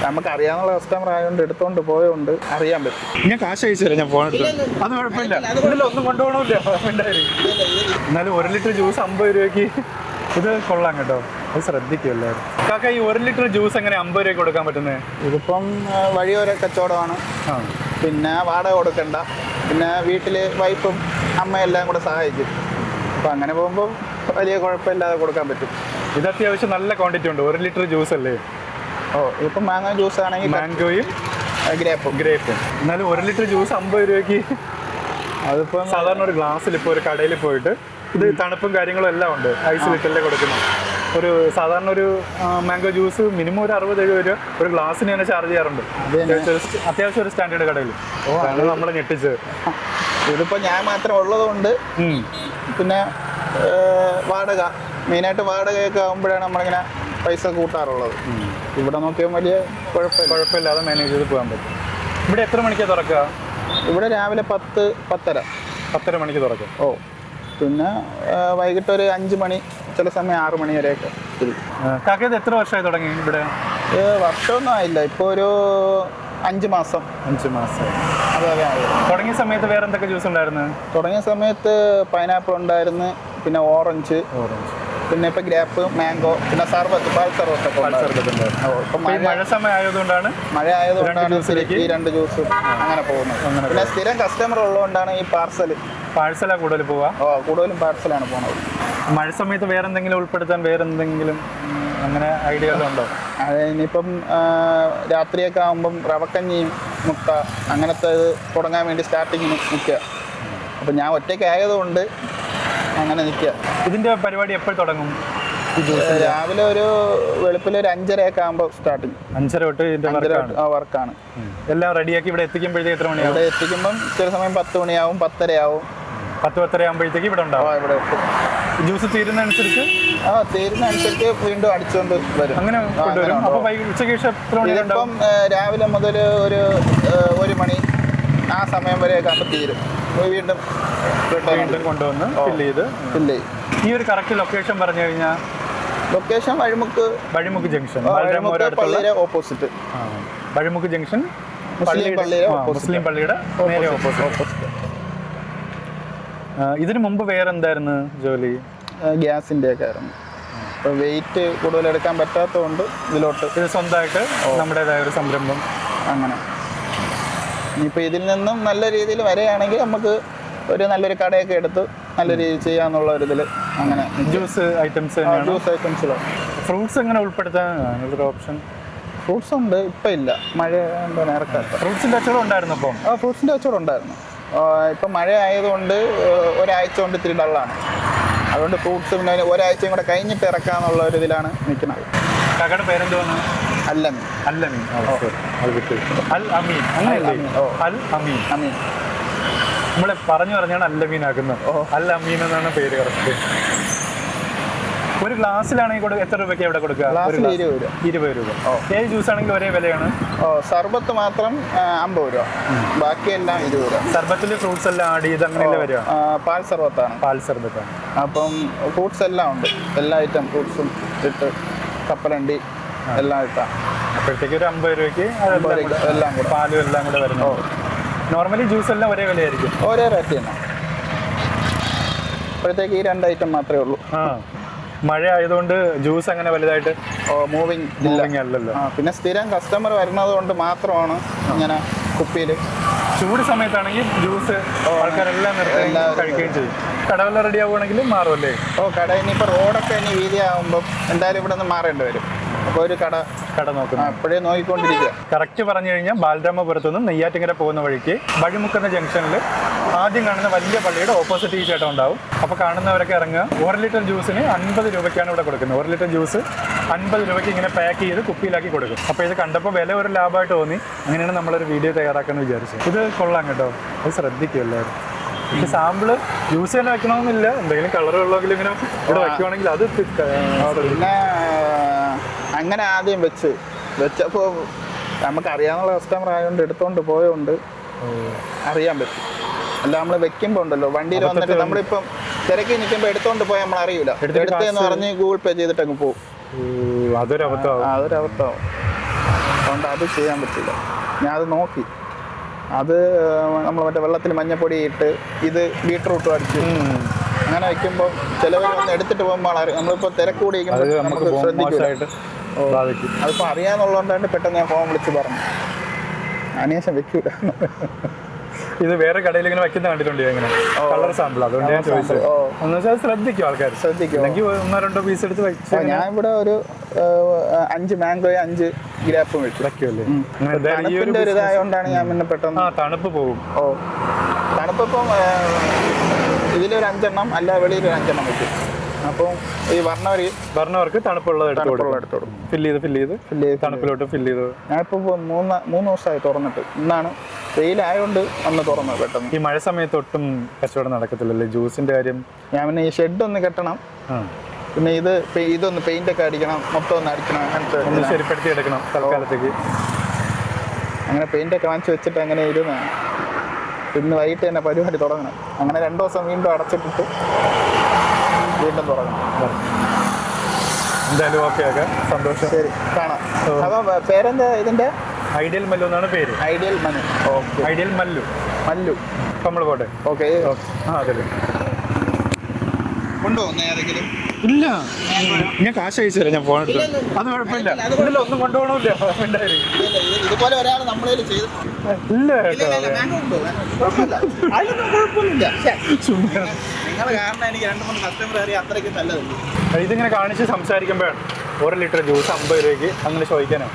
നമുക്ക് അറിയാവുന്ന കസ്റ്റമർ ആയതുകൊണ്ട് എടുത്തോണ്ട് പോയതുകൊണ്ട് അറിയാൻ പറ്റും. ഞാൻ കാശ് അയച്ചു തരാം, ഞാൻ ഫോൺ എടുത്തു. അത് കുഴപ്പമില്ല, ഒന്നും കൊണ്ടുപോകണമില്ല. എന്നാലും 1 ലിറ്റർ ജ്യൂസ് 50 രൂപയ്ക്ക് ഇത് കൊള്ളാം കേട്ടോ. അത് ശ്രദ്ധിക്കുമല്ലോ കാക്ക. ഈ 1 ലിറ്റർ ജ്യൂസ് എങ്ങനെ 50 രൂപയ്ക്ക് കൊടുക്കാൻ പറ്റുന്നത്? ഇതിപ്പം വഴിയോര കച്ചവടമാണ്. പിന്നെ വാടക കൊടുക്കണ്ട, പിന്നെ വീട്ടിൽ വൈഫും അമ്മയെല്ലാം കൂടെ സഹായിക്കും. അപ്പം അങ്ങനെ പോകുമ്പോൾ വലിയ കുഴപ്പമില്ലാതെ കൊടുക്കാൻ പറ്റും. ഇത് അത്യാവശ്യം നല്ല ക്വാണ്ടിറ്റി ഉണ്ട്. 1 ലിറ്റർ ജ്യൂസ് അല്ലേ? ഇപ്പം മാങ്ങോ ജ്യൂസ് ആണെങ്കിൽ മാംഗോയും ഗ്രേപ്പും. എന്നാലും 1 ലിറ്റർ ജ്യൂസ് 50 രൂപയ്ക്ക്. അതിപ്പോൾ സാധാരണ ഒരു ഗ്ലാസ്സിൽ ഇപ്പോൾ ഒരു കടയിൽ പോയിട്ട് ഇത് തണുപ്പും കാര്യങ്ങളും എല്ലാം ഉണ്ട്, ഐസ് ലിറ്ററിലെ കൊടുക്കുന്നു. ഒരു സാധാരണ ഒരു മാംഗോ ജ്യൂസ് മിനിമം ഒരു 60-70 രൂപ ഒരു ഗ്ലാസ്സിന് തന്നെ ചാർജ് ചെയ്യാറുണ്ട്. അത്യാവശ്യം ഒരു സ്റ്റാൻഡേർഡ് കടയിൽ. അതാണ് നമ്മളെ ഞെട്ടിച്ചത്. ഇതിപ്പോൾ ഞാൻ മാത്രം ഉള്ളതുകൊണ്ട് പിന്നെ വാടക, മെയിനായിട്ട് വാടകയൊക്കെ ആകുമ്പോഴാണ് നമ്മളിങ്ങനെ പൈസ കൂട്ടാറുള്ളത്. ഇവിടെ നോക്കിയാൽ വലിയ കുഴപ്പമില്ലാതെ മാനേജ് ചെയ്ത് പോകാൻ പറ്റും. ഇവിടെ എത്ര മണിക്കാണ് തുറക്കുക? ഇവിടെ രാവിലെ 10-10:30 മണിക്ക് തുറക്കും. പിന്നെ വൈകിട്ട് ഒരു 5 മണി, ചില സമയം 6 മണി വരെയൊക്കെ. കാക്കയത് എത്ര വർഷമായി തുടങ്ങി ഇവിടെ? വർഷമൊന്നും ആയില്ല, ഇപ്പോൾ ഒരു 5 മാസം. 5 മാസം. അതെ. തുടങ്ങിയ സമയത്ത് വേറെ എന്തൊക്കെ ജ്യൂസ് ഉണ്ടായിരുന്നു? തുടങ്ങിയ സമയത്ത് പൈനാപ്പിൾ ഉണ്ടായിരുന്നു, പിന്നെ ഓറഞ്ച്, പിന്നെ ഇപ്പം ഗ്രേപ്പ്, മാംഗോ, പിന്നെ സർബത്ത്, പാൽ സർബത്തൊക്കെ ഉണ്ടായിരുന്നു. ഇപ്പം മഴ സമയം ആയതുകൊണ്ടാണ് ഈ 2 ജ്യൂസ് അങ്ങനെ പോകുന്നത്. പിന്നെ സ്ഥിരം കസ്റ്റമർ ഉള്ളതുകൊണ്ടാണ് ഈ പാഴ്സലാണ് കൂടുതൽ പോവുക. കൂടുതലും പാഴ്സലാണ് പോകുന്നത്. മഴ സമയത്ത് വേറെ എന്തെങ്കിലും ഉൾപ്പെടുത്താൻ വേറെ എന്തെങ്കിലും അങ്ങനെ ഐഡിയകളുണ്ടോ? അത് ഇനിയിപ്പം രാത്രിയൊക്കെ ആകുമ്പം റവക്കഞ്ഞിയും മുട്ട അങ്ങനത്തെ ഇത് തുടങ്ങാൻ വേണ്ടി സ്റ്റാർട്ടിങ്ങിന് നിൽക്കുക. അപ്പം ഞാൻ ഒറ്റയ്ക്ക് ആയതുകൊണ്ട് അങ്ങനെ നിൽക്കുക. ഇതിൻ്റെ പരിപാടി എപ്പോൾ തുടങ്ങും? രാവിലെ ഒരു വെളുപ്പിൽ ഒരു 5:30 ആകുമ്പോൾ സ്റ്റാർട്ടിങ്. 5:30 തൊട്ട് ഇതിൻ്റെ വർക്കാണ്. എല്ലാം റെഡിയാക്കി ഇവിടെ എത്തിക്കുമ്പോഴത്തേക്ക് എത്ര മണിയാവും? ഇവിടെ എത്തിക്കുമ്പം ചില സമയം 10 മണിയാവും, 10:30 ആവും. 10-10:30 ആകുമ്പോഴത്തേക്ക് ഇവിടെ ഉണ്ടാവും. ഇവിടെ എത്തും. ജ്യൂസ് തീരുന്നതനുസരിച്ച് തീരുന്നതനുസരിച്ച് വീണ്ടും അടിച്ചുകൊണ്ട് വരും. അങ്ങനെ കൊണ്ടുവരും. അപ്പോൾ ഉച്ചയ്ക്ക് ശേഷം എത്ര മണി? ഇപ്പം രാവിലെ മുതൽ ഒരു 1 മണി ആ സമയം വരെയൊക്കെ ആകുമ്പോൾ തീരും. വീണ്ടും കൊണ്ടുവന്ന് ഫില്ല് ചെയ്യും. ഈ ഒരു കറക്റ്റ് ലൊക്കേഷൻ പറഞ്ഞു കഴിഞ്ഞാൽ? ലൊക്കേഷൻ വഴിമുക്ക് ജംഗ്ഷൻ, പള്ളിയുടെ ഓപ്പോസിറ്റ്. വഴിമുക്ക് ജംഗ്ഷൻ, മുസ്ലിം പള്ളിയുടെ നേരെ ഓപ്പോസിറ്റ്. ഇതിനു മുമ്പ് വേറെ എന്തായിരുന്നു ജോലി? ഗ്യാസിൻ്റെ ഒക്കെ ആയിരുന്നു. അപ്പോൾ വെയിറ്റ് കൂടുതൽ എടുക്കാൻ പറ്റാത്തതുകൊണ്ട് ഇത് സ്വന്തമായിട്ട് നമ്മുടേതായ ഒരു സംരംഭം. അങ്ങനെ ഇനിയിപ്പോൾ ഇതിൽ നിന്നും നല്ല രീതിയിൽ വരികയാണെങ്കിൽ നമുക്ക് ഒരു നല്ലൊരു കടയൊക്കെ എടുത്ത് നല്ല രീതിയിൽ ചെയ്യാന്നുള്ള ഒരു ഇതിൽ അങ്ങനെ. ജ്യൂസ് ഐറ്റംസ് ഫ്രൂട്ട്സ് എങ്ങനെ ഉൾപ്പെടുത്താൻ ഒരു ഓപ്ഷൻ? ഫ്രൂട്ട്സ് ഉണ്ട്, ഇപ്പം ഇല്ല, മഴ നേരക്കാത്ത. ഫ്രൂട്ട്സിൻ്റെ കച്ചവടം ഉണ്ടായിരുന്നു. അപ്പം ഫ്രൂട്ട്സിൻ്റെ കച്ചവടം ഉണ്ടായിരുന്നു. ഇപ്പം മഴ ആയതുകൊണ്ട് ഒരാഴ്ച കൊണ്ട് ഇത്തിരി ഡള്ളാണ്. അതുകൊണ്ട് ഫ്രൂട്ട്സ് പിന്നെ ഒരാഴ്ചയും കൂടെ കഴിഞ്ഞിട്ട് ഇറക്കാന്നുള്ള ഒരു ഇതിലാണ് നിൽക്കുന്നത്. കാക്കയുടെ പേരെന്തുവാണ്? അല്ലമീൻ. നമ്മളെ പറഞ്ഞാണ് അല്ലമീൻ ആക്കുന്നത്. അൽ അമീൻ എന്നാണ് പേര് കറക്റ്റ്. ഒരു ഗ്ലാസ്സിലാണെങ്കിൽ എത്ര രൂപയ്ക്ക് ഇവിടെ കൊടുക്കുക? 20 രൂപ. ഏത് ജ്യൂസ് ആണെങ്കിൽ ഒരേ വിലയാണ്? സർബത്ത് മാത്രം 50 രൂപ, ബാക്കിയെല്ലാം 20 രൂപ. സർബത്തിൽ ഫ്രൂട്ട്സ് എല്ലാം ആഡ് ചെയ്ത് അങ്ങനെയല്ലേ വരിക? പാൽ സർബത്താണ്. അപ്പം ഫ്രൂട്ട്സ് എല്ലാം ഉണ്ട്, എല്ലാ ഐറ്റം ഫ്രൂട്ട്സും ഇട്ട്, കപ്പലണ്ടി എല്ലാം ഇട്ടാണ്. അപ്പോഴത്തേക്ക് ഒരു 50 രൂപയ്ക്ക് എല്ലാം കൂടെ പാലും എല്ലാം കൂടെ വരുന്നു. നോർമലി ജ്യൂസ് എല്ലാം ഒരേ വിലയായിരിക്കും? ഒരേ റേറ്റ് തന്നെ. അപ്പോഴത്തേക്ക് ഈ 2 ഐറ്റം മാത്രമേ ഉള്ളൂ. മഴ ആയതുകൊണ്ട് ജ്യൂസ് അങ്ങനെ വലുതായിട്ട് മൂവിങ് അല്ലല്ലോ. പിന്നെ സ്ഥിരം കസ്റ്റമർ വരുന്നത് കൊണ്ട് മാത്രമാണ് ഇങ്ങനെ കുപ്പിയിൽ. ചൂട് സമയത്താണെങ്കിൽ ജ്യൂസ് ആൾക്കാരെല്ലാം കഴിക്കുകയും ചെയ്യും. കടവെല്ലാം റെഡി ആവുകയാണെങ്കിൽ മാറുമല്ലേ? കട ഇനിയിപ്പോൾ റോഡൊക്കെ ഇനി വീതിയാകുമ്പോൾ എന്തായാലും ഇവിടെ നിന്ന് മാറേണ്ടി വരും. അപ്പോൾ ഒരു കട നോക്കുന്നു, അപ്പോഴേ നോക്കിക്കൊണ്ടിരിക്കുക. കറക്റ്റ് പറഞ്ഞു കഴിഞ്ഞാൽ ബാലരാമപുരത്തു നിന്നും നെയ്യാറ്റിങ്കര പോകുന്ന വഴിക്ക് വഴിമുക്കുന്ന ജംഗ്ഷനിൽ ആദ്യം കാണുന്ന വലിയ പള്ളിയുടെ ഓപ്പോസിറ്റ് ഈ ചേട്ടൻ ഉണ്ടാവും. അപ്പോൾ കാണുന്നവരൊക്കെ ഇറങ്ങുക. 1 ലിറ്റർ ജ്യൂസിന് 50 രൂപയ്ക്കാണ് ഇവിടെ കൊടുക്കുന്നത്. 1 ലിറ്റർ ജ്യൂസ് 50 രൂപയ്ക്ക് ഇങ്ങനെ പാക്ക് ചെയ്ത് കുപ്പിയിലാക്കി കൊടുക്കും. അപ്പോൾ ഇത് കണ്ടപ്പോൾ വില ഒരു ലാഭമായിട്ട് തോന്നി. അങ്ങനെയാണ് നമ്മളൊരു വീഡിയോ തയ്യാറാക്കാമെന്ന് വിചാരിച്ചത്. ഇത് കൊള്ളാം കേട്ടോ, അത് ശ്രദ്ധിക്കുമല്ലോ. പക്ഷെ സാമ്പിള് ജ്യൂസ് തന്നെ വെക്കണമെന്നില്ല, എന്തെങ്കിലും കളറുള്ളെങ്കിലും ഇങ്ങനെ ഇവിടെ വെക്കുവാണെങ്കിൽ അത്. പിന്നെ അങ്ങനെ ആദ്യം വെച്ചപ്പോൾ നമുക്ക് അറിയാവുന്ന കസ്റ്റമർ ആയതുകൊണ്ട് എടുത്തോണ്ട് പോയതുകൊണ്ട് അറിയാൻ പറ്റും. അല്ല നമ്മൾ വെക്കുമ്പോൾ ഉണ്ടല്ലോ, വണ്ടിയിൽ വന്നിട്ട് നമ്മളിപ്പം തിരക്കി നിൽക്കുമ്പോൾ എടുത്തോണ്ട് പോയാൽ നമ്മൾ അറിയില്ല. എടുത്തേന്ന് പറഞ്ഞ് ഗൂഗിൾ പേ ചെയ്തിട്ട് അങ്ങ് പോകും. അതൊരബദ്ധമാവും. അതുകൊണ്ട് അത് ചെയ്യാൻ പറ്റില്ല. ഞാൻ അത് നോക്കി, അത് നമ്മൾ മറ്റേ വെള്ളത്തിൽ മഞ്ഞപ്പൊടി ഇട്ട് ഇത് ബീട്രൂട്ടും അടിച്ച് അങ്ങനെ വയ്ക്കുമ്പോൾ ചിലവർ വന്ന് എടുത്തിട്ട് പോകുമ്പോൾ നമ്മളിപ്പോൾ തിരക്കൂടി നമുക്ക് ശ്രദ്ധിക്കും. അതിപ്പോൾ അറിയാന്നുള്ളതുകൊണ്ടാണ് പെട്ടെന്ന് ഞാൻ ഫോൺ വിളിച്ച് പറഞ്ഞു. അതിനുശേഷം വെക്കൂല. ഇത് വേറെ കടയിൽ ഇങ്ങനെ വെക്കുന്ന കണ്ടിട്ടുണ്ട് ഇങ്ങനെ കളർ സാമ്പിൾ, അതുകൊണ്ട് ഞാൻ ചോദിച്ചത്. എന്നുവെച്ചാൽ ശ്രദ്ധിക്കും ആൾക്കാർ, ശ്രദ്ധിക്കും. അല്ലെങ്കിൽ 1-2 പീസ് എടുത്ത് വെച്ച് ഞാൻ ഇവിടെ ഒരു 5 മാംഗോയും 5 ഗ്രാപ്പും വെക്കുമല്ലേ. തണുപ്പിന്റെ ഒരു ഇതായതുകൊണ്ടാണ് ഞാൻ പിന്നെ പെട്ടെന്ന് തണുപ്പ് പോകും. തണുപ്പിപ്പം ഇതിലൊരു 5 എണ്ണം അല്ല വെളിയിൽ ഒരു 5 എണ്ണം വെക്കും. അപ്പം ഈ വർണ്ണവർക്ക് തണുപ്പുള്ളത് എടുത്തോടും. ഫില്ല് ചെയ്ത് തണുപ്പിലോട്ട് ഫില്ല് ചെയ്ത്. ഞാനിപ്പോൾ 3 ദിവസമായി തുറന്നിട്ട്. ഇന്നാണ് വെയിലായതുകൊണ്ട് ഒന്ന് തുറന്നത് പെട്ടെന്ന്. ഈ മഴ സമയത്ത് ഒട്ടും കച്ചവടം നടക്കത്തില്ലല്ലേ ജ്യൂസിന്റെ കാര്യം? ഞാൻ പിന്നെ ഈ ഷെഡ് ഒന്ന് കെട്ടണം, പിന്നെ ഇതൊന്ന് പെയിന്റ് ഒക്കെ അടിക്കണം, മൊത്തം ഒന്ന് അടിക്കണം, അങ്ങനത്തെ ഒന്ന് ശരിപ്പെടുത്തി എടുക്കണം തൽക്കാലത്തേക്ക്. അങ്ങനെ പെയിന്റ് ഒക്കെ വാങ്ങിച്ച് വെച്ചിട്ട് അങ്ങനെ ഇരുന്നാണ്. ഇന്ന് വൈകിട്ട് തന്നെ പരിപാടി തുടങ്ങണം. അങ്ങനെ 2 ദിവസം വീണ്ടും അടച്ചിട്ടിട്ട് വീണ്ടും തുടങ്ങണം. എന്തായാലും ഓക്കെ ആക്കെ, സന്തോഷം. ശരി, കാണാം. അപ്പോൾ പേരെന്താ ഇതിന്റെ? ഐഡിയൽ മല്ലു എന്നാണ് പേര്. Ideal Manu. Okay, ideal Mallu. നമ്മൾ പോട്ടെ. ഓക്കെ. അതെ. കൊണ്ടുപോകുന്ന ഏതെങ്കിലും? ഇല്ല, ഞാൻ കാശ് അയച്ചു തരാം. ഞാൻ ഫോൺ എടുത്തു. അത് കുഴപ്പമില്ല. ഇതിൽ ഒന്നും കൊണ്ടുപോകണമില്ല. ഇതുപോലെ ഒരാൾ നമ്മളതിൽ ചെയ്തു. ഇല്ല നിങ്ങൾ കാരണം എനിക്ക് 2-3 കസ്റ്റമർ അറിയാം, അത്രയ്ക്ക് നല്ലതല്ല. ഇതിങ്ങനെ കാണിച്ച് സംസാരിക്കുമ്പോഴാണ് 1 ലിറ്റർ ജ്യൂസ് 50 രൂപയ്ക്ക് അങ്ങനെ ചോദിക്കാനാണ്.